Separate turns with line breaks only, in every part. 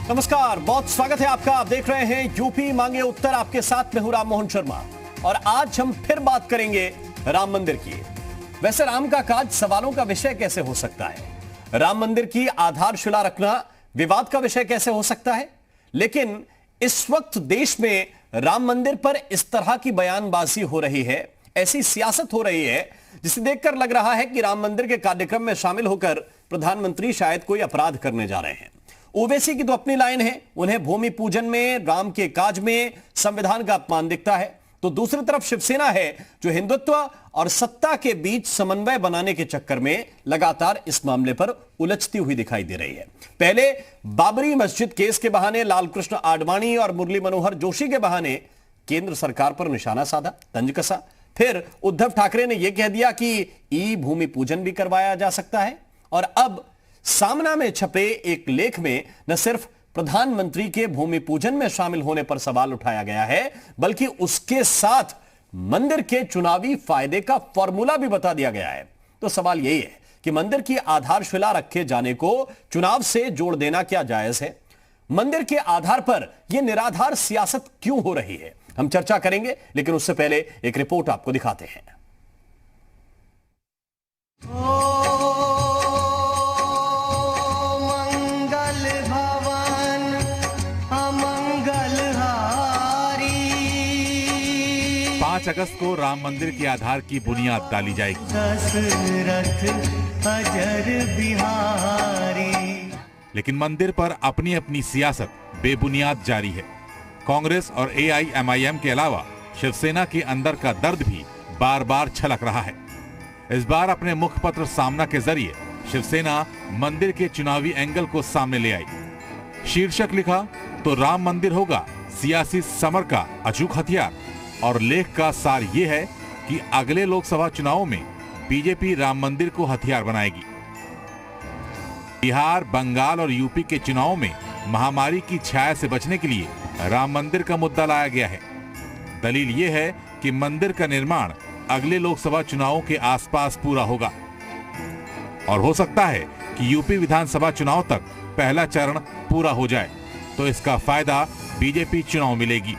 नमस्कार, बहुत स्वागत है आपका। आप देख रहे हैं यूपी मांगे उत्तर। आपके साथ मैं हूं राम मोहन शर्मा और आज हम फिर बात करेंगे राम मंदिर की। वैसे राम का काज सवालों का विषय कैसे हो सकता है? राम मंदिर की आधारशिला रखना विवाद का विषय कैसे हो सकता है? लेकिन इस वक्त देश में राम मंदिर पर इस तरह की बयानबाजी हो रही है, ऐसी सियासत हो रही है जिसे देखकर लग रहा है कि राम मंदिर के कार्यक्रम में शामिल होकर प्रधानमंत्री शायद कोई अपराध करने जा रहे हैं। ओवैसी की तो अपनी लाइन है, उन्हें भूमि पूजन में, राम के काज में संविधान का अपमान दिखता है। तो दूसरी तरफ शिवसेना है जो हिंदुत्व और सत्ता के बीच समन्वय बनाने के चक्कर में लगातार इस मामले पर उलझती हुई दिखाई दे रही है। पहले बाबरी मस्जिद केस के बहाने लालकृष्ण आडवाणी और मुरली मनोहर जोशी के बहाने केंद्र सरकार पर निशाना साधा, तंज कसा। फिर उद्धव ठाकरे ने यह कह दिया कि ई भूमि पूजन भी करवाया जा सकता है। और अब सामना में छपे एक लेख में न सिर्फ प्रधानमंत्री के भूमि पूजन में शामिल होने पर सवाल उठाया गया है, बल्कि उसके साथ मंदिर के चुनावी फायदे का फॉर्मूला भी बता दिया गया है। तो सवाल यही है कि मंदिर की आधारशिला रखे जाने को चुनाव से जोड़ देना क्या जायज है? मंदिर के आधार पर यह निराधार सियासत क्यों हो रही है? हम चर्चा करेंगे, लेकिन उससे पहले एक रिपोर्ट आपको दिखाते हैं।
मंगल भवन अमंगल हारी।
5 अगस्त को राम मंदिर के आधार की बुनियाद डाली जाएगी।
दशरथ अजर बिहारी।
लेकिन मंदिर पर अपनी अपनी सियासत बेबुनियाद जारी है। कांग्रेस और AIMIM के अलावा शिवसेना के अंदर का दर्द भी बार बार छलक रहा है। इस बार अपने मुखपत्र सामना के जरिए शिवसेना मंदिर के चुनावी एंगल को सामने ले आई। शीर्षक लिखा तो राम मंदिर होगा सियासी समर का अचूक हथियार। और लेख का सार ये है कि अगले लोकसभा चुनावों में बीजेपी राम मंदिर को हथियार बनाएगी। बिहार, बंगाल और यूपी के चुनावों में महामारी की छाया से बचने के लिए राम मंदिर का मुद्दा लाया गया है। दलील यह है कि मंदिर का निर्माण अगले लोकसभा चुनावों के आसपास पूरा होगा और हो सकता है कि यूपी विधानसभा चुनाव तक पहला चरण पूरा हो जाए, तो इसका फायदा बीजेपी चुनाव मिलेगी।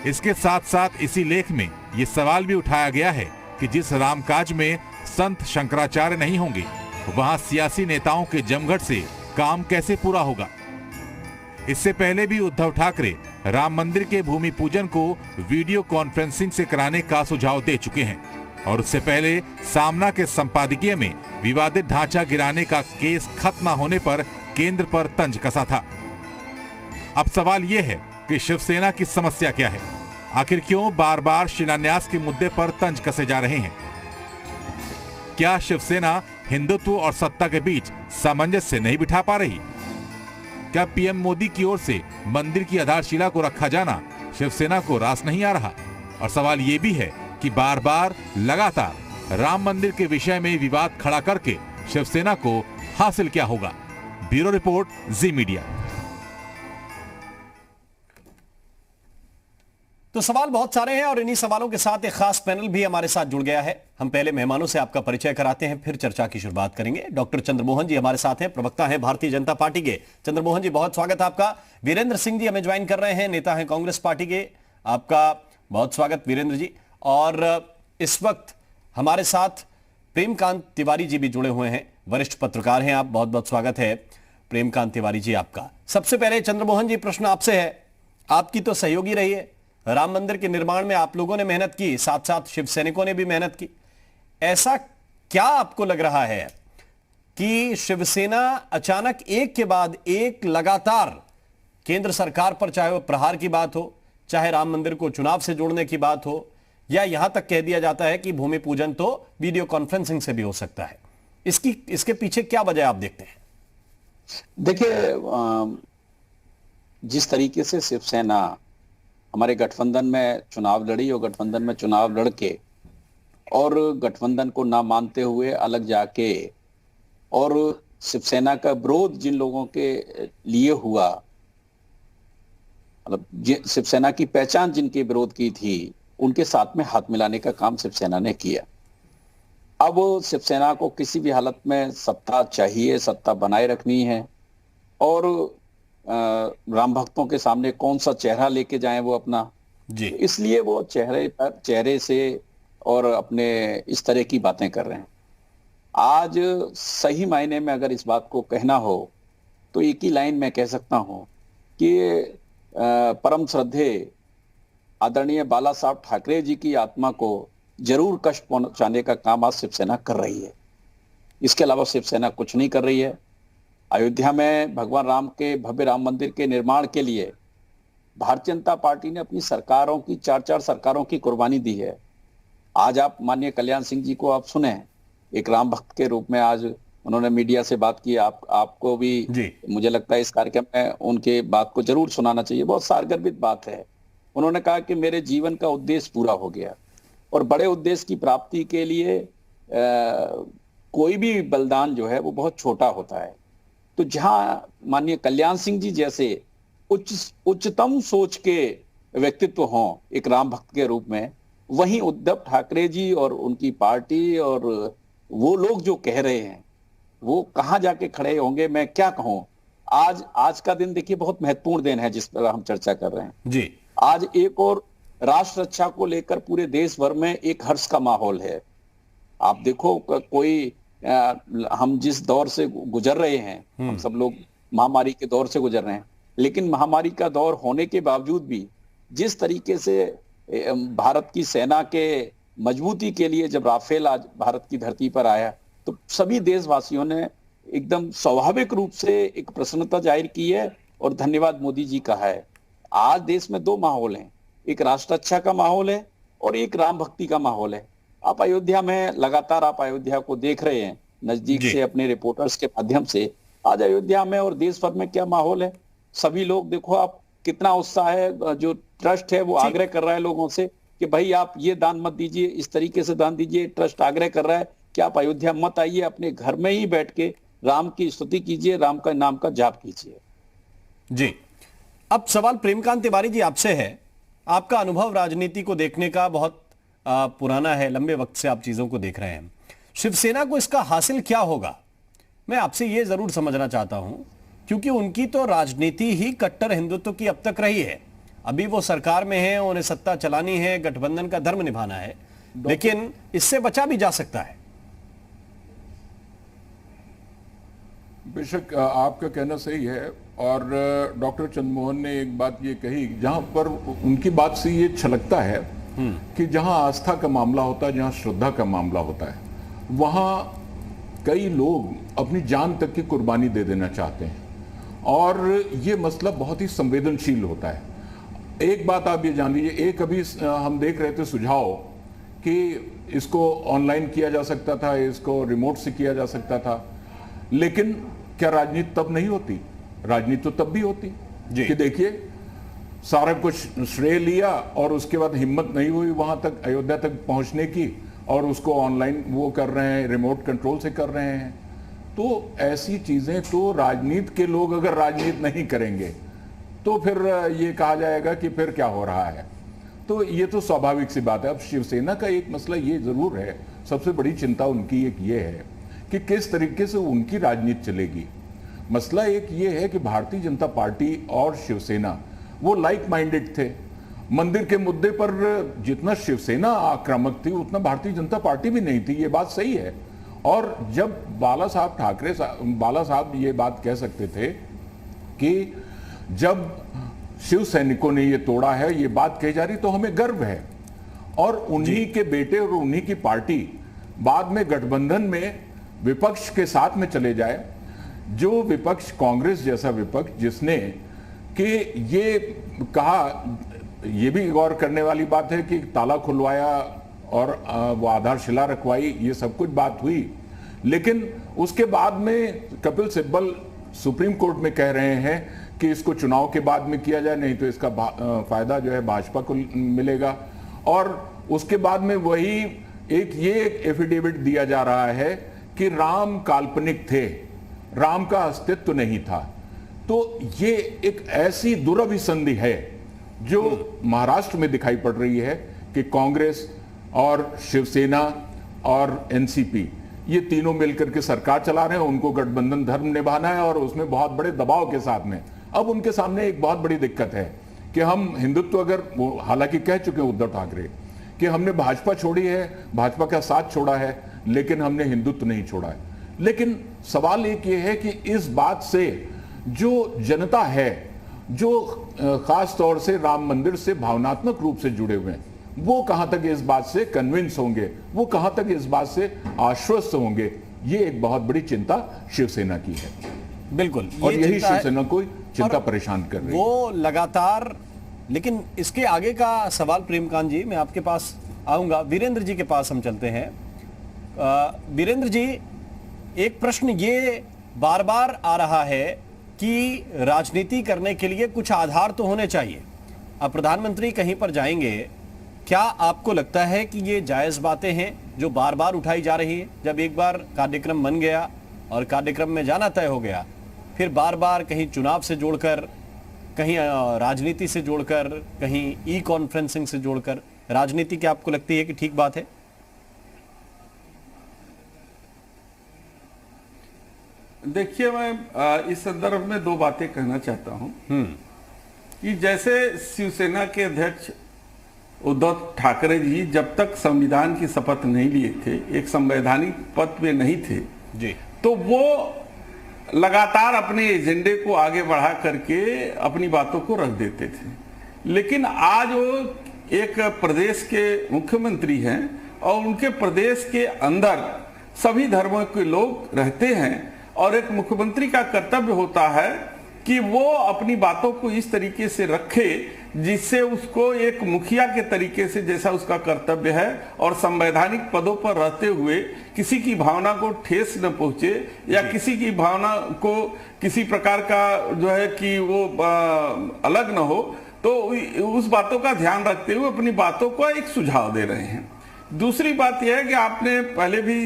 इसके साथ साथ इसी लेख में यह सवाल भी उठाया गया है कि जिस रामकाज में संत शंकराचार्य नहीं होंगे, वहां सियासी नेताओं के जमघट से काम कैसे पूरा होगा। इससे पहले भी उद्धव ठाकरे राम मंदिर के भूमि पूजन को वीडियो कॉन्फ्रेंसिंग से कराने का सुझाव दे चुके हैं और उससे पहले सामना के संपादकीय में विवादित ढांचा गिराने का केस खत्म न होने पर केंद्र पर तंज कसा था। अब सवाल यह है कि शिवसेना की समस्या क्या है? आखिर क्यों बार बार शिलान्यास के मुद्दे पर तंज कसे जा रहे हैं? क्या शिवसेना हिंदुत्व और सत्ता के बीच सामंजस्य नहीं बिठा पा रही? क्या पीएम मोदी की ओर से मंदिर की आधारशिला को रखा जाना शिवसेना को रास नहीं आ रहा? और सवाल ये भी है कि बार बार लगातार राम मंदिर के विषय में विवाद खड़ा करके शिवसेना को हासिल क्या होगा? ब्यूरो रिपोर्ट, जी मीडिया।
तो सवाल बहुत सारे हैं और इन्हीं सवालों के साथ एक खास पैनल भी हमारे साथ जुड़ गया है। हम पहले मेहमानों से आपका परिचय कराते हैं, फिर चर्चा की शुरुआत करेंगे। डॉक्टर चंद्रमोहन जी हमारे साथ हैं, प्रवक्ता हैं भारतीय जनता पार्टी के। चंद्रमोहन जी, बहुत स्वागत आपका। वीरेंद्र सिंह जी हमें ज्वाइन कर रहे हैं, नेता हैं कांग्रेस पार्टी के। आपका बहुत स्वागत वीरेंद्र जी। और इस वक्त हमारे साथ प्रेमकांत तिवारी जी भी जुड़े हुए हैं, वरिष्ठ पत्रकार हैं आप। बहुत बहुत स्वागत है प्रेमकांत तिवारी जी आपका। सबसे पहले चंद्रमोहन जी, प्रश्न आपसे है। आपकी तो सहयोगी रही है, राम मंदिर के निर्माण में आप लोगों ने मेहनत की, साथ साथ शिव सैनिकों ने भी मेहनत की। ऐसा क्या आपको लग रहा है कि शिवसेना अचानक एक के बाद एक लगातार केंद्र सरकार पर, चाहे वो प्रहार की बात हो, चाहे राम मंदिर को चुनाव से जोड़ने की बात हो, या यहां तक कह दिया जाता है कि भूमि पूजन तो वीडियो कॉन्फ्रेंसिंग से भी हो सकता है, इसके पीछे क्या वजह आप देखते हैं?
देखिए, जिस तरीके से शिवसेना हमारे गठबंधन में चुनाव लड़ी और गठबंधन में चुनाव लड़के और गठबंधन को ना मानते हुए अलग जाके और शिवसेना का विरोध जिन लोगों के लिए हुआ, मतलब शिवसेना की पहचान जिनके विरोध की थी, उनके साथ में हाथ मिलाने का काम शिवसेना ने किया। अब शिवसेना को किसी भी हालत में सत्ता चाहिए, सत्ता बनाए रखनी है और राम भक्तों के सामने कौन सा चेहरा लेके जाएं वो अपना।
जी।
इसलिए वो चेहरे से और अपने इस तरह की बातें कर रहे हैं। आज सही मायने में अगर इस बात को कहना हो तो एक ही लाइन में कह सकता हूं कि परम श्रद्धे आदरणीय बाला साहब ठाकरे जी की आत्मा को जरूर कष्ट पहुंचाने का काम आज शिवसेना कर रही है। इसके अलावा शिवसेना कुछ नहीं कर रही है। अयोध्या में भगवान राम के भव्य राम मंदिर के निर्माण के लिए भारतीय जनता पार्टी ने अपनी सरकारों की 4 सरकारों की कुर्बानी दी है। आज आप माननीय कल्याण सिंह जी को आप सुने, एक राम भक्त के रूप में आज उन्होंने मीडिया से बात की। आपको भी मुझे लगता है इस कार्यक्रम में उनके बात को जरूर सुनाना चाहिए। बहुत सारगर्भित बात है। उन्होंने कहा कि मेरे जीवन का उद्देश्य पूरा हो गया, और बड़े उद्देश्य की प्राप्ति के लिए कोई भी बलिदान जो है वो बहुत छोटा होता है। तो जहां माननीय कल्याण सिंह जी जैसे उच्चतम सोच के व्यक्तित्व हों एक राम भक्त के रूप में, वहीं उद्धव ठाकरे जी और उनकी पार्टी और वो लोग जो कह रहे हैं वो कहां जाके खड़े होंगे। मैं क्या कहूं, आज का दिन देखिए बहुत महत्वपूर्ण दिन है जिस पर हम चर्चा कर रहे हैं
जी।
आज एक और राष्ट्र रक्षा को लेकर पूरे देश भर में एक हर्ष का माहौल है। आप देखो कोई हम जिस दौर से गुजर रहे हैं, हम सब लोग महामारी के दौर से गुजर रहे हैं, लेकिन महामारी का दौर होने के बावजूद भी जिस तरीके से भारत की सेना के मजबूती के लिए जब राफेल आज भारत की धरती पर आया तो सभी देशवासियों ने एकदम स्वाभाविक रूप से एक प्रसन्नता जाहिर की है और धन्यवाद मोदी जी कहा है। आज देश में 2 माहौल हैं, एक राष्ट्र रक्षा का माहौल है और एक राम भक्ति का माहौल है। आप अयोध्या में लगातार आप अयोध्या को देख रहे हैं नजदीक से अपने रिपोर्टर्स के माध्यम से। आज अयोध्या में और देश भर में क्या माहौल है, सभी लोग देखो आप कितना उत्साह है। जो ट्रस्ट है वो आग्रह कर रहा है लोगों से कि भाई आप ये दान मत दीजिए, इस तरीके से दान दीजिए। ट्रस्ट आग्रह कर रहा है कि आप अयोध्या मत आइए, अपने घर में ही बैठ के राम की स्तुति कीजिए, राम का नाम का जाप कीजिए।
जी, अब सवाल प्रेमकांत तिवारी जी आपसे है। आपका अनुभव राजनीति को देखने का बहुत पुराना है, लंबे वक्त से आप चीजों को देख रहे हैं। शिवसेना को इसका हासिल क्या होगा, मैं आपसे यह जरूर समझना चाहता हूं, क्योंकि उनकी तो राजनीति ही कट्टर हिंदुत्व की अब तक रही है। अभी वो सरकार में है, उन्हें सत्ता चलानी है, गठबंधन का धर्म निभाना है, लेकिन इससे बचा भी जा सकता है।
बेशक आपका कहना सही है, और डॉक्टर चंद्रमोहन ने एक बात ये कही जहां पर उनकी बात से ये छलकता है कि जहां आस्था का मामला होता है, जहां श्रद्धा का मामला होता है, वहां कई लोग अपनी जान तक की कुर्बानी दे देना चाहते हैं, और ये मसला बहुत ही संवेदनशील होता है। एक बात आप ये जान लीजिए, एक अभी हम देख रहे थे सुझाव कि इसको ऑनलाइन किया जा सकता था, इसको रिमोट से किया जा सकता था, लेकिन क्या राजनीति तब नहीं होती? राजनीति तो तब भी होती कि देखिए सारा कुछ श्रेय लिया और उसके बाद हिम्मत नहीं हुई वहां तक अयोध्या तक पहुंचने की, और उसको ऑनलाइन वो कर रहे हैं, रिमोट कंट्रोल से कर रहे हैं। तो ऐसी चीजें तो राजनीति के लोग अगर राजनीति नहीं करेंगे तो फिर ये कहा जाएगा कि फिर क्या हो रहा है। तो ये तो स्वाभाविक सी बात है। अब शिवसेना का एक मसला ये जरूर है, सबसे बड़ी चिंता उनकी एक ये है कि किस तरीके से उनकी राजनीति चलेगी। मसला एक ये है कि भारतीय जनता पार्टी और शिवसेना वो लाइक माइंडेड थे। मंदिर के मुद्दे पर जितना शिवसेना आक्रामक थी उतना भारतीय जनता पार्टी भी नहीं थी, ये बात सही है। और जब बाला साहब ये बात कह सकते थे कि जब शिव सैनिकों ने ये तोड़ा है, ये बात कही जा रही, तो हमें गर्व है। और उन्हीं के बेटे और उन्हीं की पार्टी बाद में गठबंधन में विपक्ष के साथ में चले जाए, जो विपक्ष कांग्रेस जैसा विपक्ष जिसने कि ये कहा, ये भी गौर करने वाली बात है कि ताला खुलवाया और वो आधारशिला रखवाई, ये सब कुछ बात हुई, लेकिन उसके बाद में कपिल सिब्बल सुप्रीम कोर्ट में कह रहे हैं कि इसको चुनाव के बाद में किया जाए, नहीं तो इसका फायदा जो है भाजपा को मिलेगा। और उसके बाद में वही एक एफिडेविट दिया जा रहा है कि राम काल्पनिक थे, राम का अस्तित्व नहीं था। तो ये एक ऐसी दुरभिसंधि है जो महाराष्ट्र में दिखाई पड़ रही है कि कांग्रेस और शिवसेना और एनसीपी ये तीनों मिलकर के सरकार चला रहे हैं, उनको गठबंधन धर्म निभाना है और उसमें बहुत बड़े दबाव के साथ में। अब उनके सामने एक बहुत बड़ी दिक्कत है कि हम हिंदुत्व, अगर हालांकि कह चुके हैं उद्धव ठाकरे कि हमने भाजपा छोड़ी है, भाजपा का साथ छोड़ा है, लेकिन हमने हिंदुत्व नहीं छोड़ा है। लेकिन सवाल एक ये है कि इस बात से जो जनता है, जो खास तौर से राम मंदिर से भावनात्मक रूप से जुड़े हुए हैं, वो कहां तक इस बात से कन्विंस होंगे, वो कहां तक इस बात से आश्वस्त होंगे, ये एक बहुत बड़ी चिंता शिवसेना की है।
बिल्कुल,
और यही
चिंता है।
शिवसेना को चिंता परेशान कर रही है।
वो लगातार, लेकिन इसके आगे का सवाल प्रेमकांत जी, मैं आपके पास आऊंगा। वीरेंद्र जी के पास हम चलते हैं। वीरेंद्र जी, एक प्रश्न ये बार बार आ रहा है कि राजनीति करने के लिए कुछ आधार तो होने चाहिए। अब प्रधानमंत्री कहीं पर जाएंगे, क्या आपको लगता है कि ये जायज बातें हैं जो बार बार उठाई जा रही है? जब एक बार कार्यक्रम बन गया और कार्यक्रम में जाना तय हो गया, फिर बार बार कहीं चुनाव से जोड़कर, कहीं राजनीति से जोड़कर, कहीं ई कॉन्फ्रेंसिंग से जोड़कर राजनीति, क्या आपको लगती है कि ठीक बात है?
देखिए, मैं इस संदर्भ में दो बातें कहना चाहता हूं कि जैसे शिवसेना के अध्यक्ष उद्धव ठाकरे जी जब तक संविधान की शपथ नहीं लिए थे, एक संवैधानिक पद पे नहीं थे
जी, तो
वो लगातार अपने एजेंडे को आगे बढ़ा करके अपनी बातों को रख देते थे। लेकिन आज वो एक प्रदेश के मुख्यमंत्री हैं और उनके प्रदेश के अंदर सभी धर्मों के लोग रहते हैं और एक मुख्यमंत्री का कर्तव्य होता है कि वो अपनी बातों को इस तरीके से रखे जिससे उसको एक मुखिया के तरीके से, जैसा उसका कर्तव्य है, और संवैधानिक पदों पर रहते हुए किसी की भावना को ठेस न पहुंचे या किसी की भावना को किसी प्रकार का जो है कि वो अलग न हो, तो उस बातों का ध्यान रखते हुए अपनी बातों को एक सुझाव दे रहे हैं। दूसरी बात यह है कि आपने पहले भी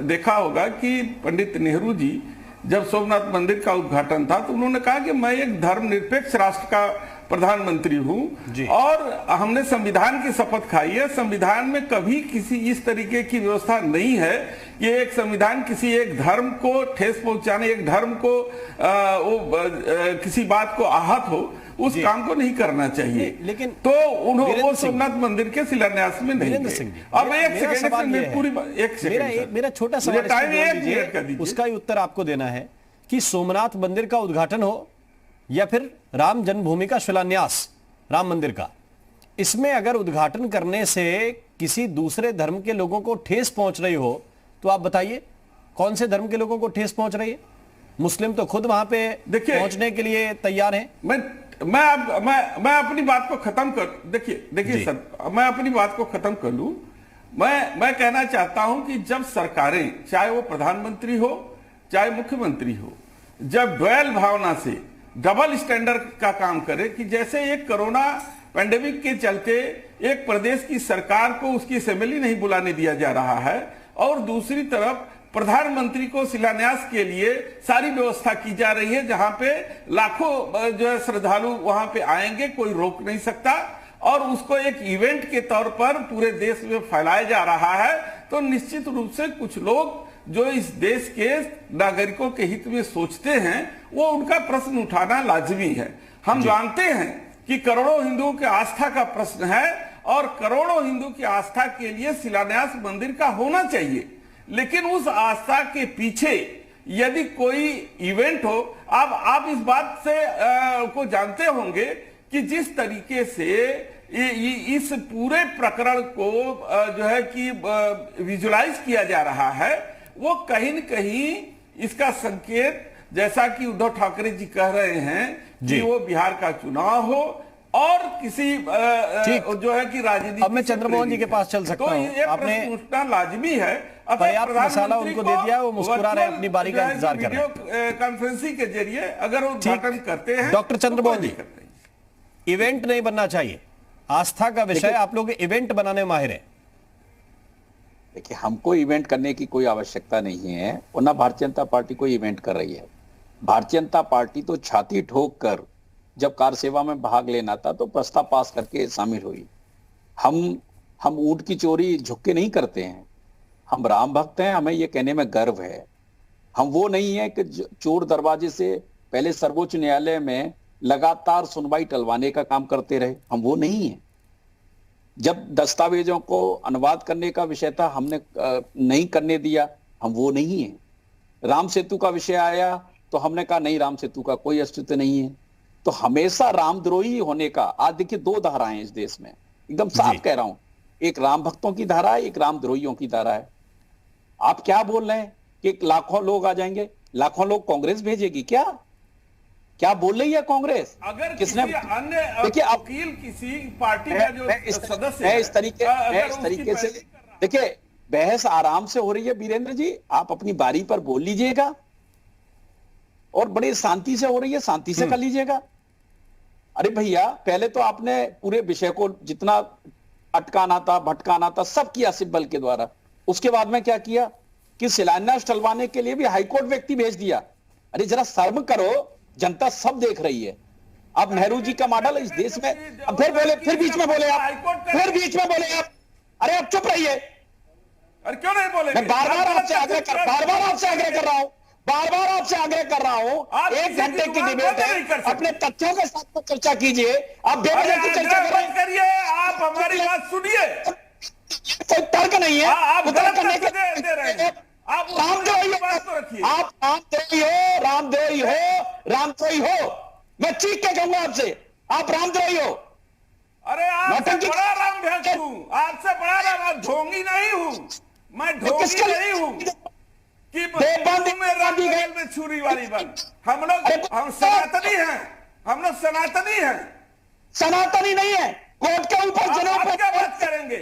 देखा होगा कि पंडित नेहरू जी जब सोमनाथ मंदिर का उद्घाटन था तो उन्होंने कहा कि मैं एक धर्मनिरपेक्ष राष्ट्र का प्रधानमंत्री हूं और हमने संविधान की शपथ खाई है। संविधान में कभी किसी इस तरीके की व्यवस्था नहीं है कि एक संविधान किसी एक धर्म को ठेस पहुंचाने, एक धर्म को किसी बात को आहत हो, उस काम को नहीं करना चाहिए।
लेकिन
तो उन्होंने वो सोमनाथ मंदिर के शिलान्यास में नहीं गए। और मैं एक सेकंड,
मेरा छोटा सवाल उसका ही उत्तर आपको देना है कि सोमनाथ मंदिर का उद्घाटन हो या फिर राम जन्मभूमि का शिलान्यास, राम मंदिर का, इसमें अगर उद्घाटन करने से किसी दूसरे धर्म के लोगों को ठेस पहुंच रही हो तो आप बताइए कौन से धर्म के लोगों को ठेस पहुंच रही है? मुस्लिम तो खुद वहां पे पहुंचने के लिए तैयार हैं।
मैं अपनी बात को खत्म कर, देखिए सर, मैं अपनी बात को खत्म कर लूं। मैं कहना चाहता हूं कि जब सरकारें, चाहे वो प्रधानमंत्री हो चाहे मुख्यमंत्री हो, जब ड्वेल भावना से डबल स्टैंडर्ड का काम करे कि जैसे एक कोरोना पैंडेमिक के चलते एक प्रदेश की सरकार को उसकी असेंबली नहीं बुलाने दिया जा रहा है और दूसरी तरफ प्रधानमंत्री को शिलान्यास के लिए सारी व्यवस्था की जा रही है, जहां पे लाखों जो है श्रद्धालु वहां पे आएंगे, कोई रोक नहीं सकता, और उसको एक इवेंट के तौर पर पूरे देश में फैलाया जा रहा है, तो निश्चित रूप से कुछ लोग जो इस देश के नागरिकों के हित में सोचते हैं वो उनका प्रश्न उठाना लाजमी है। हम जानते हैं कि करोड़ों हिंदुओं की आस्था का प्रश्न है और करोड़ों हिंदू की आस्था के लिए शिलान्यास मंदिर का होना चाहिए, लेकिन उस आस्था के पीछे यदि कोई इवेंट हो, आप इस बात से को जानते होंगे कि जिस तरीके से इस पूरे प्रकरण को जो है कि विजुलाइज किया जा रहा है, वो कहीं न कहीं इसका संकेत, जैसा कि उद्धव ठाकरे जी कह रहे हैं कि वो बिहार का चुनाव हो और किसी जो है कि राजनीति।
अब मैं चंद्रमोहन जी के पास चल सकता हूं।
तो आपने पूछना लाजमी है।
पर्याप्त मसाला उनको दे दिया, वो मुस्कुरा रहे, अपनी बारी का इंतजार कर रहे हैं।
वीडियो कॉन्फ्रेंसिंग के जरिए अगर वो उद्घाटन करते हैं।
डॉक्टर चंद्रमोहन जी, इवेंट नहीं बनना चाहिए, आस्था का विषय, आप लोग इवेंट बनाने में माहिर हैं।
देखिए, हमको इवेंट करने की कोई आवश्यकता नहीं है और ना भारतीय जनता पार्टी कोई इवेंट कर रही है। भारतीय जनता पार्टी तो छाती ठोक कर जब कार सेवा में भाग लेना था तो प्रस्ताव पास करके शामिल हुई। हम ऊंट की चोरी झुक के नहीं करते हैं। हम राम भक्त हैं, हमें ये कहने में गर्व है। हम वो नहीं है कि चोर दरवाजे से पहले सर्वोच्च न्यायालय में लगातार सुनवाई टलवाने का काम करते रहे, हम वो नहीं है। जब दस्तावेजों को अनुवाद करने का विषय था, हमने नहीं करने दिया, हम वो नहीं है। राम सेतु का विषय आया तो हमने कहा नहीं, राम सेतु का कोई अस्तित्व नहीं है। तो हमेशा रामद्रोही होने का, आज देखिए 2 धाराएं हैं इस देश में, एकदम साफ कह रहा हूं, एक राम भक्तों की धारा है, एक रामद्रोहियों की धारा है। आप क्या बोल रहे हैं कि लाखों लोग आ जाएंगे, लाखों लोग कांग्रेस भेजेगी क्या? क्या बोल रही है कांग्रेस?
अगर
किसने?
अन्य
देखिए आप
वकील किसी पार्टी का जो सदस्य
है, इस तरीके से देखिए बहस आराम से हो रही है। वीरेंद्र जी, आप अपनी बारी पर बोल लीजिएगा और बड़ी शांति से हो रही है, शांति से कर लीजिएगा। अरे भैया, पहले तो आपने पूरे विषय को जितना अटकाना था, भटकाना था, सब किया सिब्बल के द्वारा। उसके बाद में क्या किया कि शिलान्यास टलवाने के लिए भी हाईकोर्ट व्यक्ति भेज दिया। अरे जरा शर्म करो, जनता सब देख रही है। अब नेहरू जी का मॉडल इस देश में, अब फिर बोले, फिर बीच में बोले आप, फिर बीच में बोले आप। अरे आप चुप रहिए।
अरे क्यों नहीं बोले?
मैं बार बार आपसे आग्रह कर रहा हूं, बार-बार आपसे आग्रह कर रहा हूं। 1 घंटे की डिबेट है, अपने तथ्यों के साथ तो चर्चा कीजिए। आप बेवजह की चर्चा कर रहे हैं।
करिए, आप हमारी बात सुनिए।
कोई तर्क नहीं है,
आप
तर्क करने के
दे रहे हैं। आप
रामद्रोही
बात तो रखिए।
आप रामद्रोही हो। मैं चीख के कहूंगा आपसे, आप रामद्रोही हो।
अरे आपसे बड़ा राम भक्त हूं, आपसे बड़ा राम, ढोंगी नहीं हूं मैं, ढोंगी नहीं हूं कि में राम में छुरी वाली बात। हम सनातनी हैं, हम लोग सनातनी हैं।
सनातनी नहीं है, कोर्ट के ऊपर जनाब
क्या बात करेंगे?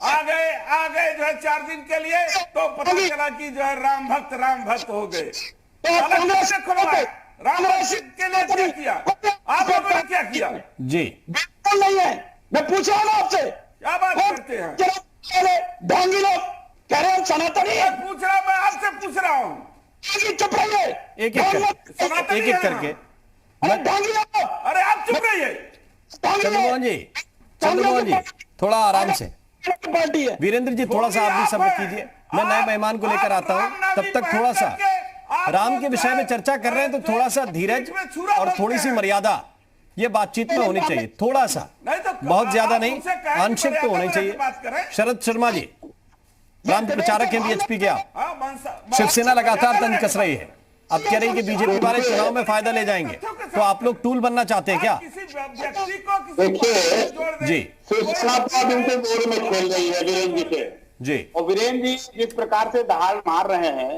आ गए जो है 4 दिन के लिए, तो पता चला कि जो है राम भक्त हो गए। राम के लिए क्या किया आप लोगों ने? क्या किया
जी?
बिल्कुल नहीं है। मैं पूछ रहा हूं आपसे,
क्या बात करते हैं?
ढोंगी लोग कह रहे हैं सनातनी है।
पूछ रहा हूं, मैं आपसे पूछ रहा हूं।
चुप रहिए,
एक एक करके।
अरे आप चुप रहिए।
चंद्रमोहन जी थोड़ा आराम से।
पार्टी है
वीरेंद्र जी, थोड़ा सा आप भी सब्र कीजिए, मैं नए मेहमान को लेकर आता हूं। तब तक थोड़ा सा राम के विषय में चर्चा कर रहे हैं, तो थोड़ा सा धीरज और थोड़ी सी मर्यादा ये बातचीत में होनी चाहिए। थोड़ा सा, बहुत ज्यादा नहीं, आंशिक तो होनी चाहिए। शरद शर्मा जी, राम के प्रचारक हैं बीएचपी के आप। शिवसेना लगातार तंज कस रही है, अब कह रही है कि बीजेपी वाले चुनाव में फायदा ले जाएंगे, तो आप लोग टूल बनना चाहते हैं क्या? जी,
शिवसेना तो उनके बोर्ड में खेल रही है वीरेंद्र जी से
जी।
और वीरेंद्र जी जिस प्रकार से दहाड़ मार रहे हैं,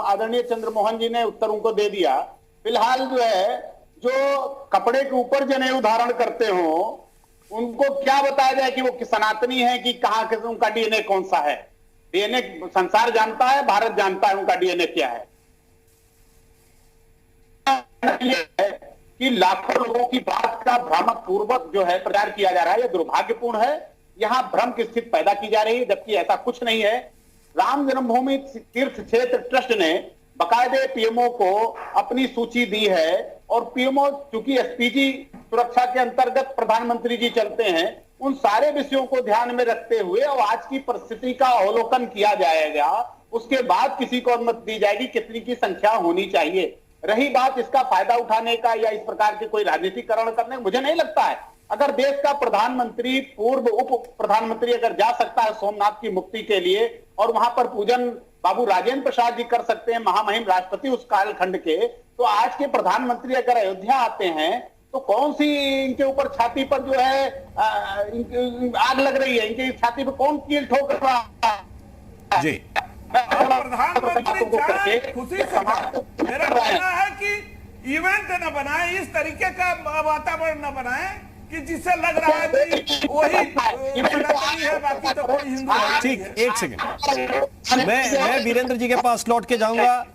आदरणीय चंद्रमोहन जी ने उत्तर उनको दे दिया। फिलहाल जो है, जो कपड़े के ऊपर जनेऊ धारण करते हो, उनको क्या बताया जाए कि वो सनातनी है कि कहाँ के उनका डीएनए कौन सा है? डीएनए संसार जानता है, भारत जानता है उनका डीएनए क्या है। ये है कि लाखों लोगों की बात का भ्रामक पूर्वक जो है प्रचार किया जा रहा है, यह दुर्भाग्यपूर्ण है। यहां भ्रम की स्थिति पैदा की जा रही है, जबकि ऐसा कुछ नहीं है। राम जन्मभूमि तीर्थ क्षेत्र ट्रस्ट ने बकायदे पीएमओ को अपनी सूची दी है, और पीएमओ चूंकि एसपीजी सुरक्षा के अंतर्गत प्रधानमंत्री जी चलते हैं, उन सारे विषयों को ध्यान में रखते हुए और आज की परिस्थिति का अवलोकन किया जाएगा। उसके बाद किसी को अनुमति दी जाएगी कितनी की संख्या होनी चाहिए। रही बात इसका फायदा उठाने का या इस प्रकार के कोई राजनीतिकरण करने, मुझे नहीं लगता है। अगर देश का प्रधानमंत्री, पूर्व उप प्रधानमंत्री अगर जा सकता है सोमनाथ की मुक्ति के लिए, और वहां पर पूजन बाबू राजेंद्र प्रसाद जी कर सकते हैं, महामहिम राष्ट्रपति उस कालखंड के, तो आज के प्रधानमंत्री अगर अयोध्या आते हैं तो कौन सी इनके ऊपर छाती पर जो है आग लग रही है? इनकी छाती पर कौन कील ठोक रहा है?
जी,
प्रधानमंत्री खुशी से, मेरा कहना है कि इवेंट न बनाए, इस तरीके का वातावरण न बनाए कि जिससे लग रहा है कि वही है, बाकी तो कोई हिंदू है।
ठीक, एक सेकंड, मैं वीरेंद्र जी के पास लौट के जाऊंगा।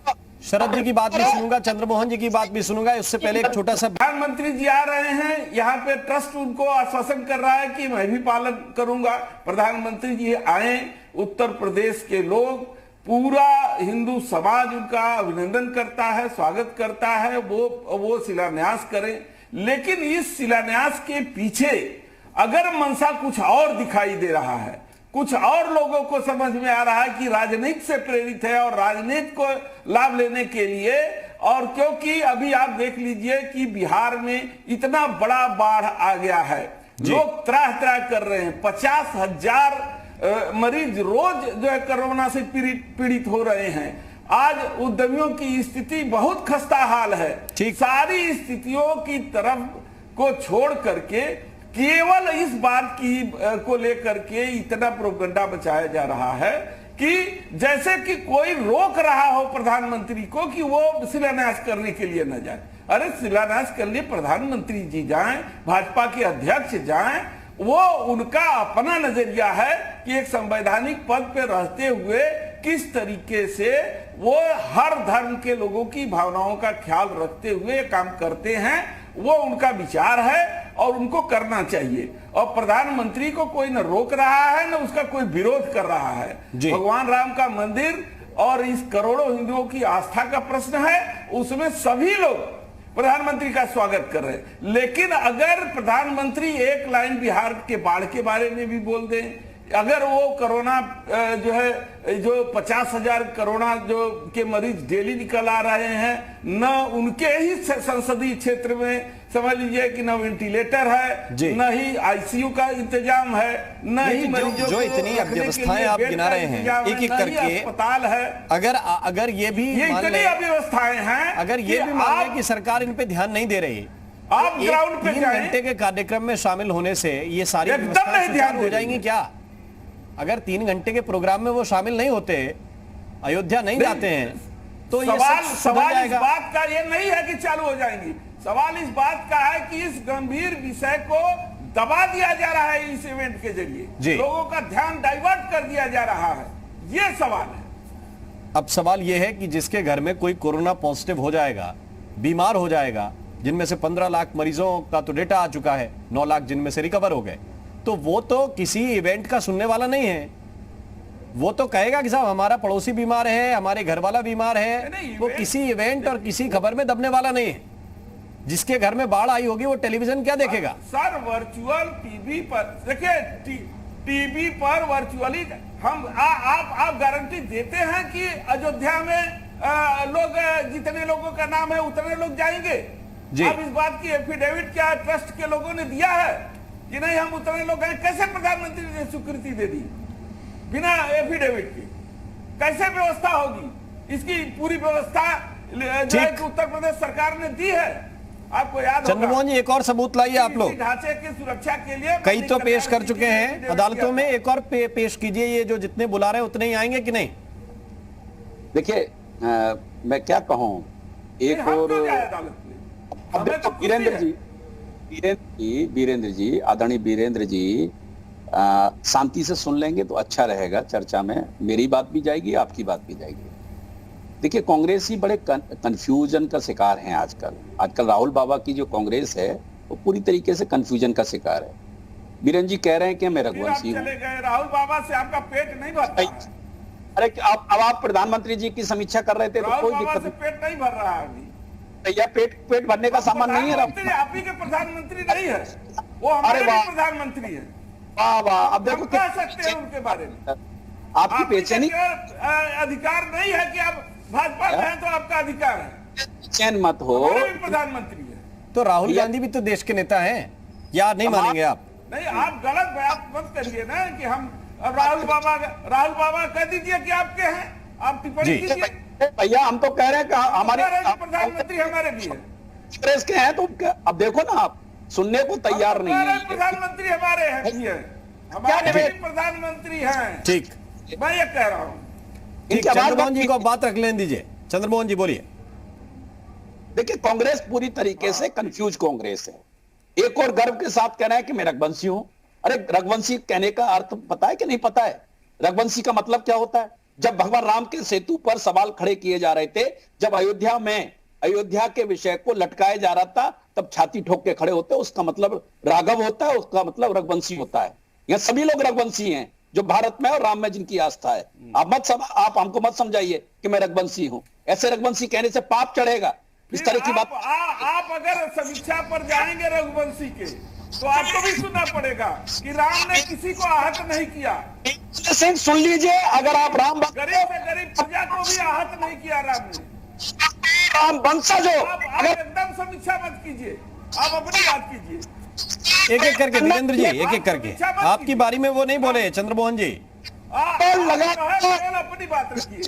शरद जी की बात भी सुनूंगा, चंद्रमोहन जी की बात भी सुनूंगा। उससे पहले एक छोटा सा,
प्रधानमंत्री जी आ रहे हैं, यहाँ पे ट्रस्ट उनको आश्वासन कर रहा है कि मैं भी पालन करूंगा। प्रधानमंत्री जी आए, उत्तर प्रदेश के लोग, पूरा हिंदू समाज उनका अभिनंदन करता है, स्वागत करता है, वो शिलान्यास करें। लेकिन इस शिलान्यास के पीछे अगर मंशा कुछ और दिखाई दे रहा है कुछ और लोगों को समझ में आ रहा है कि राजनीति से प्रेरित है और राजनीति को लाभ लेने के लिए। और क्योंकि अभी आप देख लीजिए कि बिहार में इतना बड़ा बाढ़ आ गया है, लोग त्राह त्राह कर रहे हैं, 50,000 मरीज रोज जो है कोरोना से पीड़ित हो रहे हैं। आज उद्यमियों की स्थिति बहुत खस्ता हाल है। सारी स्थितियों की तरफ को छोड़ करके केवल इस बात की को लेकर के इतना प्रोपेगेंडा बचाया जा रहा है कि जैसे कि कोई रोक रहा हो प्रधानमंत्री को कि वो शिलान्यास करने के लिए न जाए। अरे शिलान्यास करने प्रधानमंत्री जी जाएं, भाजपा के अध्यक्ष जाएं, वो उनका अपना नजरिया है कि एक संवैधानिक पद पे रहते हुए किस तरीके से वो हर धर्म के लोगों की भावनाओं का ख्याल रखते हुए काम करते हैं, वो उनका विचार है और उनको करना चाहिए। और प्रधानमंत्री को कोई न रोक रहा है न उसका कोई विरोध कर रहा है। भगवान राम का मंदिर और इस करोड़ों हिंदुओं की आस्था का प्रश्न है, उसमें सभी लोग प्रधानमंत्री का स्वागत कर रहे हैं। लेकिन अगर प्रधानमंत्री एक लाइन बिहार के बाढ़ के बारे में भी बोल दें, अगर वो कोरोना जो है जो 50,000 कोरोना जो के मरीज डेली निकल आ रहे हैं, न उनके ही संसदीय क्षेत्र में समझ लीजिए कि न वेंटिलेटर है, न ही आईसीयू का इंतजाम है, न ही मरीजों
जो इतनी अव्यवस्थाएं आप गिना रहे हैं एक एक करके,
अस्पताल है।
अगर ये भी
इतनी अव्यवस्थाएं हैं,
अगर ये भी मान लें कि सरकार इन पे ध्यान नहीं दे रही,
आप ग्राउंड पे
3 घंटे के कार्यक्रम में शामिल होने से ये सारी
एकदम नहीं ध्यान
हो जाएंगी क्या? अगर 3 घंटे के प्रोग्राम में वो शामिल नहीं होते, अयोध्या नहीं जाते हैं, तो
सवाल इस बात का ये नहीं है कि चालू हो जाएंगी। सवाल इस बात का है कि इस गंभीर विषय को दबा दिया जा रहा है इस इवेंट के जरिए, लोगों का ध्यान डाइवर्ट कर दिया जा रहा है, ये सवाल है।
अब सवाल ये है कि जिसके घर में कोई कोरोना पॉजिटिव हो जाएगा, बीमार हो जाएगा, जिनमें से 15 लाख मरीजों का तो डेटा आ चुका है, 9 लाख जिनमें से रिकवर हो गए, तो वो तो किसी इवेंट का सुनने वाला नहीं है। वो तो कहेगा कि साहब हमारा पड़ोसी बीमार है, हमारे घर वाला बीमार है। वो किसी इवेंट और किसी खबर में दबने वाला नहीं है। जिसके घर में बाढ़ आई होगी वो टेलीविजन क्या देखेगा?
सर वर्चुअल टीवी पर देखिए, टीवी पर वर्चुअली हम आप गारंटी देते हैं कि अयोध्या में लोग, जितने लोगों का नाम है उतने लोग जाएंगे? अब इस बात की एफिडेविट क्या ट्रस्ट के लोगों ने दिया है कि नहीं हम उतने लोग हैं? कैसे प्रधानमंत्री ने स्वीकृति दे दी बिना एफिडेविट की? कैसे व्यवस्था होगी? इसकी पूरी व्यवस्था जो है कि उत्तर प्रदेश सरकार ने दी है। आपको याद
चंद्रमोहन जी, एक और सबूत लाइए आप लोग।
ढांचे की सुरक्षा के लिए
कई तो पेश कर चुके हैं अदालतों में, एक और पेश कीजिए। ये जो जितने बुला रहे हैं उतने ही आएंगे कि नहीं?
देखिए मैं क्या कहूं, एक और वीरेंद्र जी, आदरणीय वीरेंद्र जी शांति से सुन लेंगे तो अच्छा रहेगा। चर्चा में मेरी बात भी जाएगी, आपकी बात भी जाएगी। देखिए कांग्रेस ही बड़े कंफ्यूजन का शिकार हैं आजकल राहुल बाबा की जो कांग्रेस है वो पूरी तरीके से कंफ्यूजन का शिकार है। वीरेंद्र जी कह रहे हैं कि मैं रघुवंशी हूँ।
राहुल बाबा से आपका पेट नहीं भरता?
अरे अब आप प्रधानमंत्री जी की समीक्षा कर रहे थे तो कोई दिक्कत नहीं।
पेट नहीं भर रहा है
भैया, पेट भरने का सामान नहीं है।
आप ही के प्रधानमंत्री नहीं है, वो हमारे प्रधानमंत्री है।
वाह वाह, अब देखो
कह सकते हैं उनके बारे में।
आपकी बेचैनी,
अधिकार नहीं है कि आप भाजपा में हैं तो आपका अधिकार है,
चैन मत हो।
प्रधानमंत्री है
तो राहुल गांधी भी तो देश के नेता हैं, या नहीं मानेंगे आप?
नहीं, आप गलत बात मत करिए ना कि हम राहुल बाबा कह दीजिए कि आपके हैं, आप टिप्पणी कीजिए।
भैया हम तो कह रहे हैं कि हमारे
प्रधानमंत्री हमारे भी है,
कांग्रेस के हैं, तो अब देखो ना, आप सुनने को तैयार नहीं है।
प्रधानमंत्री हमारे हैं, हमारे प्रधानमंत्री हैं।
ठीक,
मैं ये कह रहा हूँ।
चंद्रमोहन जी को बात रख लेने दीजिए। चंद्रमोहन जी बोलिए।
देखिए कांग्रेस पूरी तरीके से कंफ्यूज कांग्रेस है। एक और गर्व के साथ कहना है कि मैं रघुवंशी हूं। अरे रघुवंशी कहने का अर्थ पता है कि नहीं पता है? रघुवंशी का मतलब क्या होता है? जब भगवान राम के सेतु पर सवाल खड़े किए जा रहे थे, जब अयोध्या के विषय को लटकाया जा रहा था, तब छाती ठोक के खड़े होते, उसका मतलब राघव होता है, उसका मतलब रघुवंशी होता है। यह सभी लोग रघुवंशी हैं जो भारत में और राम में जिनकी आस्था है। आप हमको मत समझाइए कि मैं रघुवंशी हूं। ऐसे रघुवंशी कहने से पाप चढ़ेगा, इस तरह की बात।
आप अगर समीक्षा पर जाएंगे रघुवंशी के, तो आपको भी सुनना पड़ेगा कि राम ने किसी को आहत नहीं किया।
सिंह सुन लीजिए, अगर आप राम भक्त
गरीब से गरीब प्रजा को भी आहत नहीं किया राम ने।
राम वंशज हो,
आप एकदम समीक्षा मत कीजिए, आप अपनी बात कीजिए।
एक एक करके दिगेंद्र जी, एक एक करके, आपकी बारी में वो नहीं बोले चंद्रमोहन जी।
अपनी बात रखिए।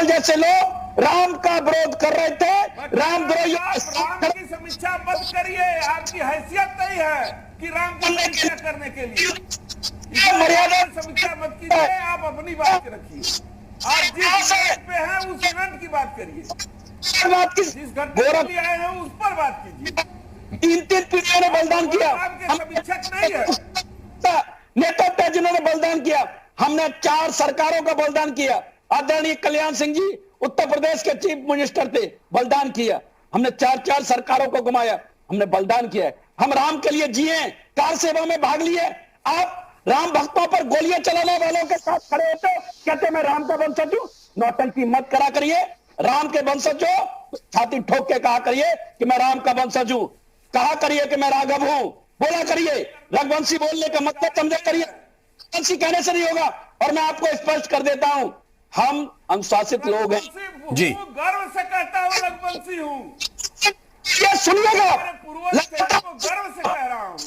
जैसे लोग राम का विरोध कर रहे थे, राम
राम की समीक्षा मत करिए, आपकी हैसियत नहीं है कि राम की समीक्षा करने के लिए
मर्यादा
समीक्षा मत कीजिए, आप अपनी बात रखिए। आप जिस इवेंट पे हैं उस इवेंट की बात करिए, जिस घटना के लिए आए हैं उस पर बात कीजिए।
3 पीढ़ियों ने बलिदान किया,
राम के समीक्षक नहीं है।
नेता जिन्होंने बलिदान किया, हमने 4 सरकारों का बलिदान किया। आदरणीय कल्याण सिंह जी उत्तर प्रदेश के चीफ मिनिस्टर थे, बलिदान किया। हमने 4 सरकारों को घुमाया, हमने बलिदान किया है। हम राम के लिए जिए, कार सेवा में भाग लिए। आप राम भक्तों पर गोलियां चलाने वालों के साथ खड़े होते, कहते मैं राम का वंशज हूं। नौटंकी मत करा करिए, राम के वंशज हो छाती ठोक के कहा करिए कि मैं राम का वंशज हूं, कहा करिए कि मैं राघव हूं, बोला करिए। रघुवंशी बोलने का मतलब समझा करिए, रघुवंशी कहने से नहीं होगा। और मैं आपको स्पष्ट कर देता हूं, हम अनुशासित लोग हैं
जी।
गर्व से कहता हूं रघुवंशी हूं,
ये सुनिएगा,
पूर्वज को गर्व से कह रहा हूं।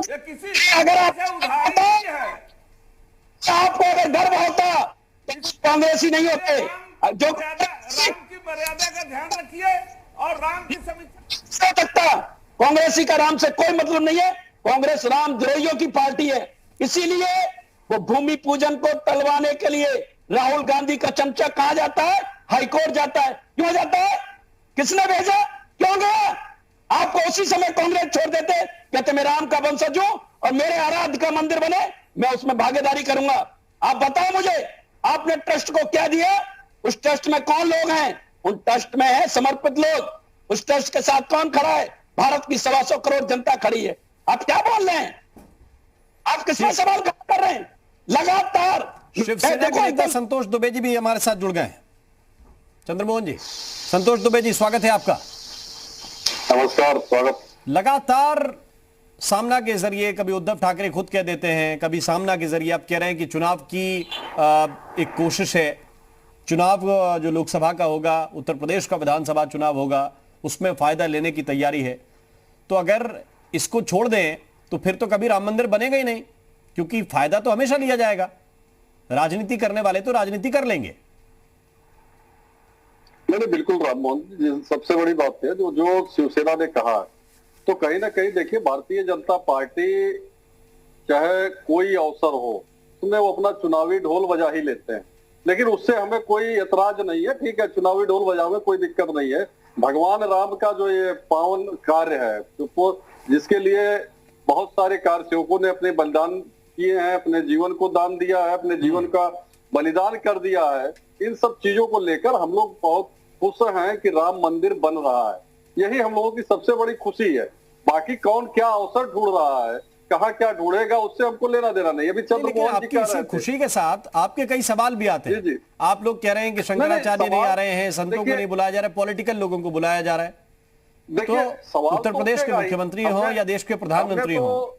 ये किसी
अगर आप
उदाहरण नहीं है।
आपको अगर गर्व होता तो कांग्रेसी नहीं होते। जो
राम की मर्यादा का ध्यान रखिए और राम की समीक्षा
तकता कांग्रेसी का राम से कोई मतलब नहीं है। कांग्रेस राम द्रोहियों की पार्टी है, इसीलिए वो भूमि पूजन को टलवाने के लिए राहुल गांधी का चमचा कहां जाता है, हाईकोर्ट जाता है। क्यों जाता है, किसने भेजा, क्यों गया? आपको उसी समय कांग्रेस छोड़ देते, कहते मैं राम का वंशज हूं और मेरे आराध्य का मंदिर बने, मैं उसमें भागीदारी करूंगा। आप बताओ मुझे, आपने ट्रस्ट को क्या दिया? उस ट्रस्ट में कौन लोग हैं? उन ट्रस्ट में है समर्पित लोग। उस ट्रस्ट के साथ कौन खड़ा है? भारत की 125 करोड़ जनता खड़ी है। आप क्या बोल रहे हैं? आप किसमें सवाल कर रहे हैं? लगातार
शिवसेना के नेता संतोष दुबे जी भी हमारे साथ जुड़ गए हैं। चंद्रमोहन जी, संतोष दुबे जी स्वागत है आपका।
नमस्कार, स्वागत।
लगातार सामना के जरिए, कभी उद्धव ठाकरे खुद कह देते हैं, कभी सामना के जरिए आप कह रहे हैं कि चुनाव की एक कोशिश है। चुनाव जो लोकसभा का होगा, उत्तर प्रदेश का विधानसभा चुनाव होगा, उसमें फायदा लेने की तैयारी है। तो अगर इसको छोड़ दें तो फिर तो कभी राम मंदिर बनेगा ही नहीं, क्योंकि फायदा तो हमेशा लिया जाएगा। राजनीति करने वाले तो राजनीति कर लेंगे।
नहीं, बिल्कुल राममोहन जी, सबसे बड़ी बात है जो शिवसेना ने कहा है, तो कहीं ना कहीं देखिए भारतीय जनता पार्टी चाहे कोई अवसर हो उसमें वो अपना चुनावी ढोल बजा ही लेते हैं, लेकिन उससे हमें कोई एतराज नहीं है। ठीक है, चुनावी ढोल बजावे कोई दिक्कत नहीं है। भगवान राम का जो ये पावन कार्य है, तो जिसके लिए बहुत सारे कारसेवकों ने अपने बलिदान किए हैं, अपने जीवन को दान दिया है, अपने जीवन का बलिदान कर दिया है, इन सब चीजों को लेकर हम लोग बहुत खुश हैं कि राम मंदिर बन रहा है। यही हम लोगों की सबसे बड़ी खुशी है। बाकी कौन क्या अवसर ढूंढ रहा है, कहाँ क्या ढूंढेगा, उससे हमको लेना देना नहीं। अभी चंद्रमोहन जी कह रहे थे,
खुशी के साथ आपके कई सवाल भी आते हैं।
जी।
आप लोग कह रहे हैं कि शंकराचार्य नहीं आ रहे हैं, संतों को नहीं बुलाया जा रहा है, पॉलिटिकल लोगों को बुलाया जा रहा है। तो उत्तर प्रदेश के मुख्यमंत्री हो या देश के प्रधानमंत्री हो,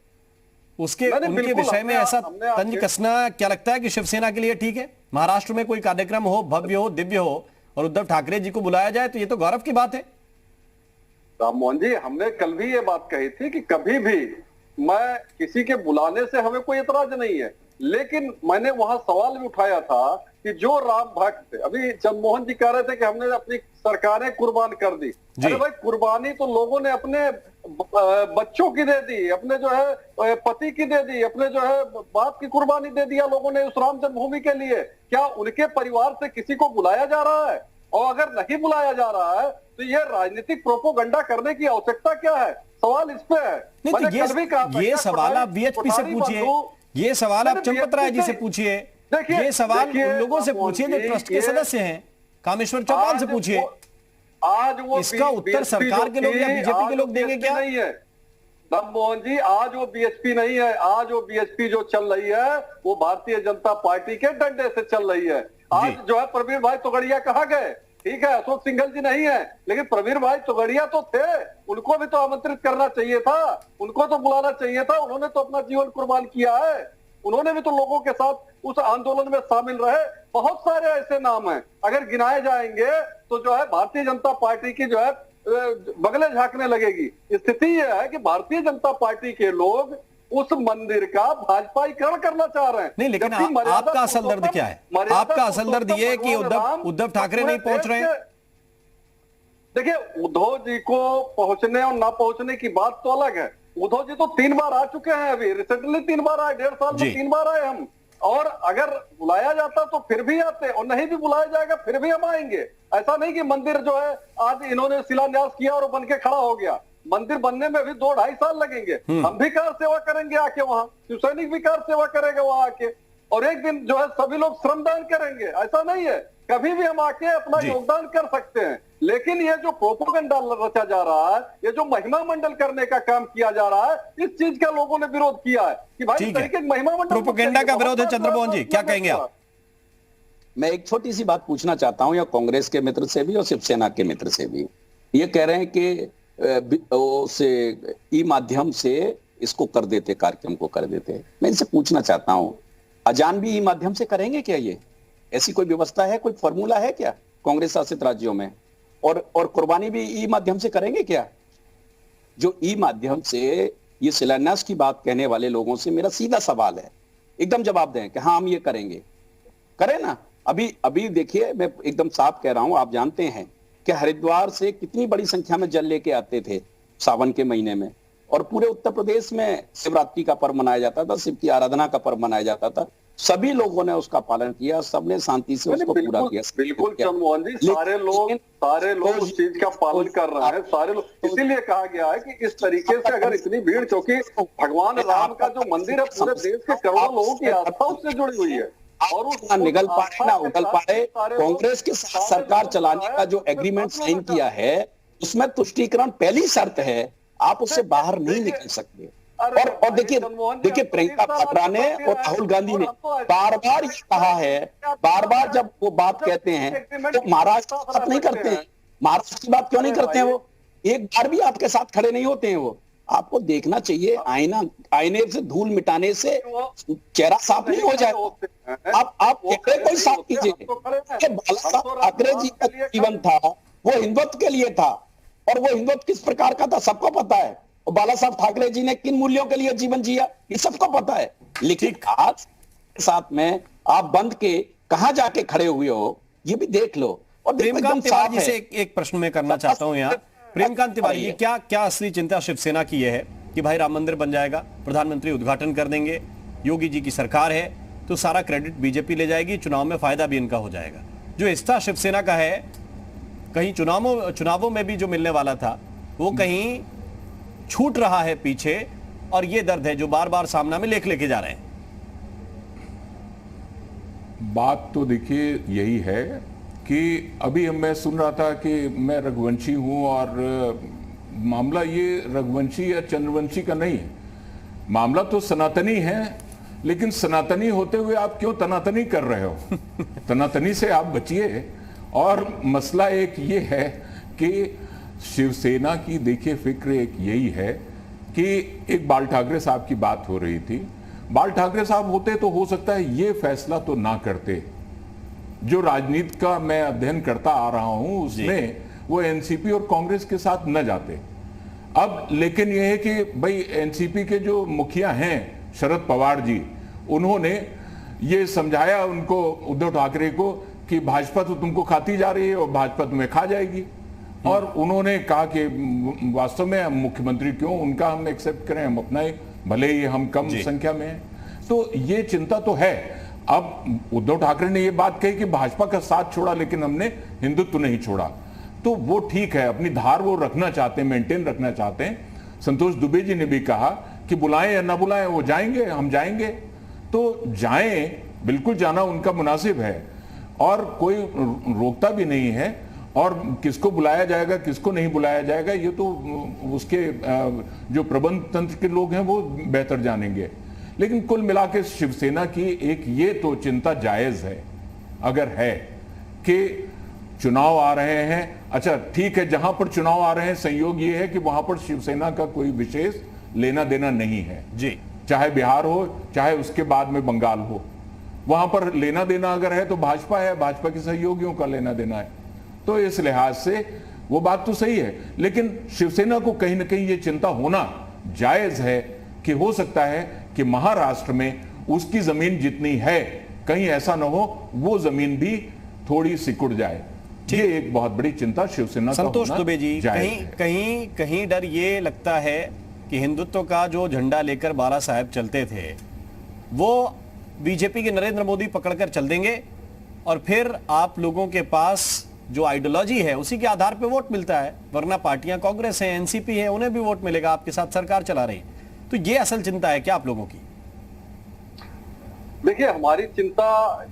उसके उनके विषय में ऐसा तंज कसना क्या लगता है कि शिवसेना के लिए ठीक है? महाराष्ट्र में कोई कार्यक्रम हो, भव्य हो, दिव्य हो, और उद्धव ठाकरे जी को बुलाया जाए, तो ये तो गौरव की बात है।
राममोहन जी, हमने कल भी ये बात कही थी कि कभी भी मैं किसी के बुलाने से हमें कोई एतराज नहीं है, लेकिन मैंने वहां सवाल भी उठाया था कि जो राम भक्त, अभी चंद्रमोहन जी कह रहे थे कि हमने अपनी सरकारें कुर्बान कर दी। अरे भाई, कुर्बानी तो लोगों ने अपने बच्चों की दे दी, अपने जो है पति की दे दी, अपने जो है बाप की कुर्बानी दे दिया लोगों ने उस राम जन्मभूमि के लिए। क्या उनके परिवार से किसी को बुलाया जा रहा है? और अगर नहीं बुलाया जा रहा है तो यह राजनीतिक प्रोपोगंडा करने की आवश्यकता क्या है? सवाल इस पे है।
नहीं, तो ये सवाल आप वीएचपी से पूछिए, ये सवाल आप चंपत राय जी से पूछिए, ये सवाल उन लोगों से पूछिए जो ट्रस्ट के सदस्य हैं, कामेश्वर चौपाल से पूछिए।
आज वो
इसका उत्तर सरकार के लोग या बीजेपी के लोग देंगे क्या?
नहीं है राममोहन जी, आज वो बीएसपी नहीं है। आज वो बीएसपी जो चल रही है वो भारतीय जनता पार्टी के डंडे से चल रही है। आज जो है प्रवीण भाई तोगड़िया कहाँ गए? ठीक है, अशोक सिंघल जी नहीं है, लेकिन प्रवीण भाई तोगड़िया तो थे, उनको भी तो आमंत्रित करना चाहिए था, उनको तो बुलाना चाहिए था। उन्होंने तो अपना जीवन कुर्बान किया है, उन्होंने भी तो लोगों के साथ उस आंदोलन में शामिल रहे। बहुत सारे ऐसे नाम हैं, अगर गिनाए जाएंगे तो जो है भारतीय जनता पार्टी की जो है बगले झांकने लगेगी। स्थिति यह है कि भारतीय जनता पार्टी के लोग उस मंदिर का भाजपाईकरण करना चाह रहे हैं।
नहीं, लेकिन आपका असल दर्द क्या है? आपका असल दर्द ये है कि उद्धव ठाकरे नहीं पहुंच रहे हैं।
देखिए, उद्धव जी को पहुंचने और ना पहुंचने की बात तो अलग है। उद्धव जी तो 3 बार आ चुके हैं, अभी रिसेंटली 3 बार आए, 1.5 साल में 3 बार आए हम। और अगर बुलाया जाता तो फिर भी आते, और नहीं भी बुलाया जाएगा फिर भी हम आएंगे। ऐसा नहीं कि मंदिर जो है आज इन्होंने शिलान्यास किया और बन के खड़ा हो गया। मंदिर बनने में भी 2-2.5 साल लगेंगे। हम भी कार सेवा करेंगे आके वहां, शिव सैनिक भी कार सेवा करेगा वहां आके, और एक दिन जो है सभी लोग श्रमदान करेंगे। ऐसा नहीं है, कभी भी हम आके अपना योगदान कर सकते हैं। लेकिन ये जो प्रोपेगेंडा रचा जा रहा है, ये जो महिमा मंडल करने का काम किया जा रहा है, इस चीज का लोगों ने विरोध किया है कि भाई इस तरीके महिमा मंडल
प्रोपेगेंडा का विरोध है। चंद्रमोहन जी, क्या कहेंगे आप?
मैं एक छोटी सी बात पूछना चाहता हूं, या कांग्रेस के मित्र से भी और शिवसेना के मित्र से भी। ये कह रहे हैं कि ई माध्यम से इसको कर देते, कार्यक्रम को कर देते। मैं इनसे पूछना चाहता हूं, अजान भी ई माध्यम से करेंगे क्या? ये ऐसी कोई व्यवस्था है, कोई फॉर्मूला है क्या कांग्रेस शासित राज्यों में? और कुर्बानी भी ई माध्यम से करेंगे क्या? जो ई माध्यम से ये शिलान्यास की बात कहने वाले लोगों से मेरा सीधा सवाल है, एकदम जवाब दें कि हाँ हम ये करेंगे। करें ना। अभी देखिए, मैं एकदम साफ कह रहा हूं, आप जानते हैं कि हरिद्वार से कितनी बड़ी संख्या में जल लेके आते थे सावन के महीने में, और पूरे उत्तर प्रदेश में शिवरात्रि का पर्व मनाया जाता था, शिव की आराधना का पर्व मनाया जाता था। सभी लोगों ने उसका पालन किया, सबने शांति से उसको पूरा किया।
बिल्कुल चंद्रमोहन जी, सारे लोग उस चीज का पालन कर रहे हैं, सारे लोग। इसीलिए कहा गया है कि इस तरीके से अगर इतनी भीड़, क्योंकि भगवान राम का जो मंदिर है पूरे देश के करोड़ों लोगों की आस्था उससे जुड़ी हुई है, और उस
निगल पाए ना उगल पाए। कांग्रेस के साथ सरकार चलाने का जो एग्रीमेंट साइन किया है, उसमें तुष्टीकरण पहली शर्त है, आप उससे बाहर नहीं निकल सकते। और देखिए प्रियंका वाड्रा ने और राहुल गांधी ने बार बार ये कहा है, बार बार जब वो बात कहते हैं तो महाराष्ट्र की बात नहीं करते हैं। महाराष्ट्र की बात क्यों नहीं करते हैं? वो एक बार भी आपके साथ खड़े नहीं होते हैं। वो आपको देखना चाहिए, आईने से धूल मिटाने से चेहरा साफ नहीं हो जाएगा। आप कोई साफ कीजिए। बाला साहब ठाकरे जी का जीवन था वो हिंदुत्व के लिए था, और वो हिंदुत्व किस प्रकार का था सबको पता है। और बाला साहब ठाकरे जी ने किन मूल्यों के लिए जीवन जिया ये सबको पता है। लेकिन आज साथ में आप बंद के कहां जाके खड़े हुए हो ये भी देख लो। और
प्रेमकांत तिवारी जी से एक प्रश्न मैं करना चाहता हूं यहाँ। प्रेमकांत तिवारी जी, क्या असली चिंता शिवसेना की यह है कि भाई राम मंदिर बन जाएगा, प्रधानमंत्री उद्घाटन कर देंगे, योगी जी की सरकार है तो सारा क्रेडिट बीजेपी ले जाएगी, चुनाव में फायदा भी इनका हो जाएगा। जो हिस्सा शिवसेना का है, कहीं चुनावों में भी जो मिलने वाला था वो कहीं छूट रहा है पीछे, और ये दर्द है जो बार बार सामना में लेके जा रहे हैं।
बात तो देखिए यही है कि अभी मैं सुन रहा था कि मैं रघुवंशी हूं, और मामला ये रघुवंशी या चंद्रवंशी का नहीं है, मामला तो सनातनी है। लेकिन सनातनी होते हुए आप क्यों तनातनी कर रहे हो? तनातनी से आप बचिए। और मसला एक ये है कि शिवसेना की देखिए फिक्र एक यही है कि एक बाल ठाकरे साहब की बात हो रही थी, बाल ठाकरे साहब होते तो हो सकता है ये फैसला तो ना करते। जो राजनीति का मैं अध्ययन करता आ रहा हूं उसमें वो एनसीपी और कांग्रेस के साथ न जाते। अब लेकिन यह है कि भाई एनसीपी के जो मुखिया हैं शरद पवार जी, उन्होंने ये समझाया उनको, उद्धव ठाकरे को, कि भाजपा तो तुमको खाती जा रही है और भाजपा तुम्हें खा जाएगी। और उन्होंने कहा कि वास्तव में हम मुख्यमंत्री क्यों उनका हम एक्सेप्ट करें, हम अपना ही, भले ही हम कम संख्या में हैं। तो ये चिंता तो है। अब उद्धव ठाकरे ने ये बात कही कि भाजपा का साथ छोड़ा लेकिन हमने हिंदुत्व नहीं छोड़ा, तो वो ठीक है, अपनी धार वो रखना चाहते हैं, मेंटेन रखना चाहते हैं। संतोष दुबे जी ने भी कहा कि बुलाएं या ना बुलाएं वो जाएंगे, हम जाएंगे, तो जाएं, बिल्कुल जाना उनका मुनासिब है और कोई रोकता भी नहीं है। और किसको बुलाया जाएगा किसको नहीं बुलाया जाएगा ये तो उसके जो प्रबंध तंत्र के लोग हैं वो बेहतर जानेंगे। लेकिन कुल मिला के शिवसेना की एक ये तो चिंता जायज है, अगर है, कि चुनाव आ रहे हैं, अच्छा ठीक है, जहां पर चुनाव आ रहे हैं संयोग ये है कि वहां पर शिवसेना का कोई विशेष लेना देना नहीं है
जी,
चाहे बिहार हो चाहे उसके बाद में बंगाल हो, वहां पर लेना देना अगर है तो भाजपा है, भाजपा के सहयोगियों का लेना देना है। तो इस लिहाज से वो बात तो सही है, लेकिन शिवसेना को कहीं ना कहीं ये चिंता होना जायज है कि हो सकता है कि महाराष्ट्र में उसकी जमीन जितनी है कहीं ऐसा ना हो वो जमीन भी थोड़ी सिकुड़ जाए। ये एक बहुत बड़ी चिंता शिवसेना का
संतोष दुबे जी,
जायज
कहीं
है।
कहीं कहीं डर ये लगता है कि हिंदुत्व का जो झंडा लेकर बाला साहब चलते थे वो बीजेपी के नरेंद्र मोदी पकड़कर चल देंगे और फिर आप लोगों के पास जो आइडियोलॉजी है उसी के आधार पे वोट मिलता है, वरना पार्टियां कांग्रेस है, एनसीपी है, उन्हें भी वोट मिलेगा, आपके साथ सरकार चला रही। तो ये असल चिंता है क्या आप लोगों की?
देखिए, हमारी चिंता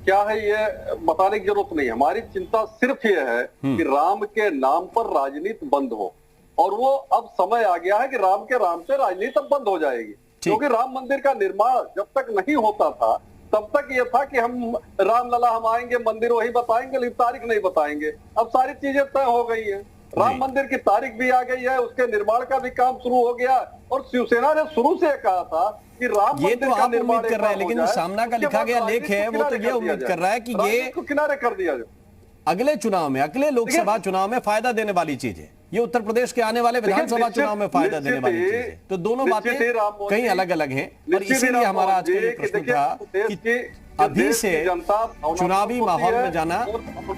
क्या है ये बताने की जरूरत नहीं है। हमारी चिंता सिर्फ ये है कि राम के नाम पर राजनीति बंद हो, और वो अब समय आ गया है कि राम के नाम से राजनीति अब बंद हो जाएगी। क्योंकि राम मंदिर का निर्माण जब तक नहीं होता था तब तक ये था कि हम रामलला हम आएंगे, मंदिर वही बताएंगे, लेकिन तारीख नहीं बताएंगे। अब सारी चीजें तय हो गई हैं, राम मंदिर की तारीख भी आ गई है, उसके निर्माण का भी काम शुरू हो गया, और शिवसेना ने शुरू से कहा था कि राम
ये
मंदिर
तो
का
आप
निर्माण
उम्मीद कर रहे हैं, लेकिन जो सामना का लिखा गया लेख है वो तो ये उम्मीद कर रहा है कि ये
किनारे कर दिया जाए,
अगले चुनाव में, अगले लोकसभा चुनाव में फायदा देने वाली चीज है, ये उत्तर प्रदेश के आने वाले विधानसभा चुनाव में फायदा देने वाली चीज है। तो दोनों बातें कहीं अलग अलग हैं, और इसीलिए हमारा आज का ये प्रश्न था कि अभी से चुनावी माहौल में जाना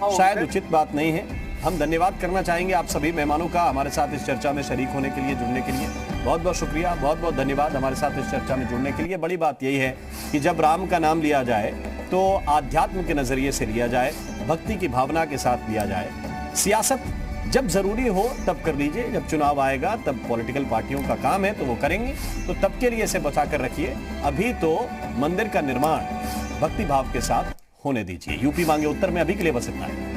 शायद उचित बात नहीं है। हम धन्यवाद करना चाहेंगे आप सभी मेहमानों का हमारे साथ इस चर्चा में शरीक होने के लिए, जुड़ने के लिए। बहुत बहुत शुक्रिया, बहुत बहुत धन्यवाद हमारे साथ इस चर्चा में जुड़ने के लिए। बड़ी बात यही है कि जब राम का नाम लिया जाए तो आध्यात्म के नजरिए से लिया जाए, भक्ति की भावना के साथ लिया जाए। सियासत जब जरूरी हो तब कर लीजिए, जब चुनाव आएगा तब पॉलिटिकल पार्टियों का काम है तो वो करेंगे, तो तब के लिए इसे बचा कर रखिए। अभी तो मंदिर का निर्माण भक्ति भाव के साथ होने दीजिए। यूपी मांगे उत्तर में अभी के लिए बस इतना है।